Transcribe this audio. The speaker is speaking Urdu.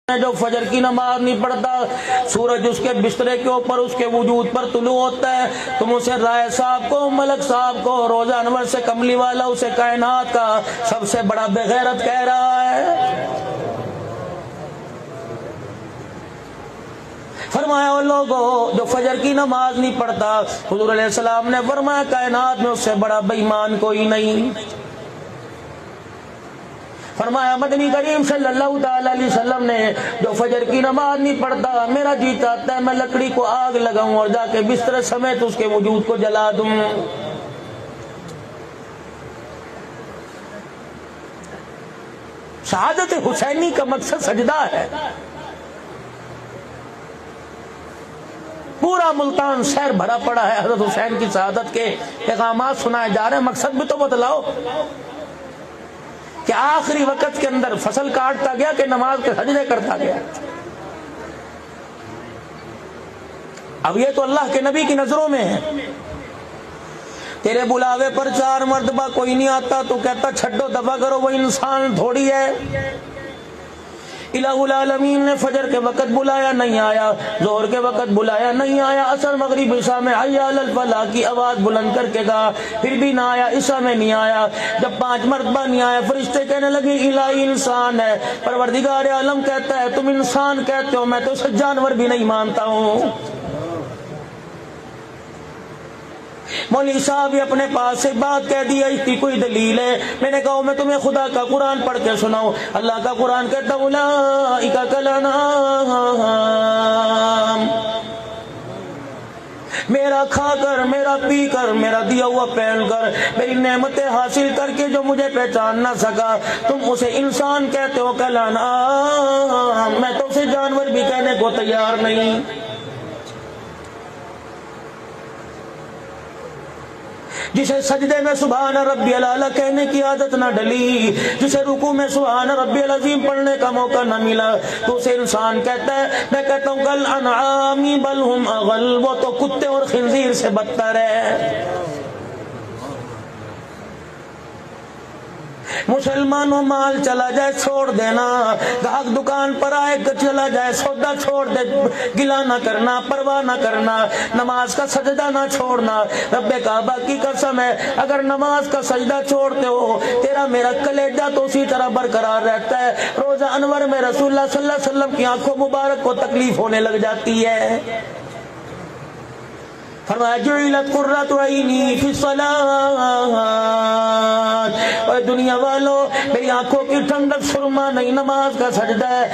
جو فجر کی نماز نہیں پڑھتا، سورج اس کے بسترے کے اوپر اس کے وجود پر طلوع ہوتا ہے، تم اسے رائے صاحب کو، ملک صاحب کو، روزہ انور سے کملی والا اسے کائنات کا سب سے بڑا بے غیرت کہہ رہا ہے۔ فرمایا وہ لوگوں جو فجر کی نماز نہیں پڑھتا، حضور علیہ السلام نے فرمایا کائنات میں اس سے بڑا بے ایمان کوئی نہیں۔ فرمایا مدنی کریم صلی اللہ تعالی علیہ وسلم نے جو فجر کی نماز نہیں پڑھتا، میرا جی چاہتا ہے میں لکڑی کو آگ لگاؤں اور جا کے بستر سمیت اس کے وجود کو جلا دوں۔ شہادت حسینی کا مقصد سجدہ ہے۔ پورا ملتان شہر بھرا پڑا ہے حضرت حسین کی شہادت کے پیغامات سنائے جا رہے ہیں، مقصد بھی تو بتلاؤ کہ آخری وقت کے اندر فصل کاٹتا گیا کہ نماز کے سجدے کرتا گیا۔ اب یہ تو اللہ کے نبی کی نظروں میں ہے، تیرے بلاوے پر 4 مرتبہ کوئی نہیں آتا تو کہتا چھڈو دفع کرو، وہ انسان تھوڑی ہے۔ الہ العالمین نے فجر کے وقت بلایا نہیں آیا، ظہر کے وقت بلایا نہیں آیا، عصر مغرب عشاء میں حی علی الفلاح کی آواز بلند کر کے کہا، پھر بھی نہ آیا، عشاء میں نہیں آیا۔ جب 5 مرتبہ نہیں آیا، فرشتے کہنے لگے الہی انسان ہے۔ پروردگار عالم کہتا ہے تم انسان کہتے ہو، میں تو اسے جانور بھی نہیں مانتا ہوں۔ مولوی صاحب بھی اپنے پاس سے بات کہہ دیا، اس کی کوئی دلیل ہے؟ میں نے کہا میں تمہیں خدا کا قرآن پڑھ کے سناؤں۔ اللہ کا قرآن کہتا ہے اولئک کالانعام، میرا کھا کر، میرا پی کر، میرا دیا ہوا پہن کر، میری نعمتیں حاصل کر کے جو مجھے پہچان نہ سکا، تم اسے انسان کہتے ہو کالانعام، میں تو اسے جانور بھی کہنے کو تیار نہیں۔ جسے سجدے میں سبحان ربی الاعلی کہنے کی عادت نہ ڈلی، جسے رکوع میں سبحان ربی العظیم پڑھنے کا موقع نہ ملا، تو اسے انسان کہتا ہے۔ میں کہتا ہوں کل انعام بل ہم اغل، وہ تو کتے اور خنزیر سے بدتر ہے۔ مسلمانوں مال چلا جائے چھوڑ دینا، گاہک دکان پر آئے چلا جائے سودا چھوڑ دے، گلا نہ کرنا، پرواہ نہ کرنا، نماز کا سجدہ نہ چھوڑنا۔ رب کعبہ کی قسم ہے اگر نماز کا سجدہ چھوڑتے ہو، تیرا میرا کلیجہ تو اسی طرح برقرار رہتا ہے۔ روزہ انور میں رسول اللہ صلی اللہ علیہ وسلم کی آنکھوں مبارک کو تکلیف ہونے لگ جاتی ہے۔ فرمایا جعلت قرۃ عینی فی الصلاۃ، اور دنیا والو میری آنکھوں کی ٹھنڈک سرما نہیں، نماز کا سجدہ ہے۔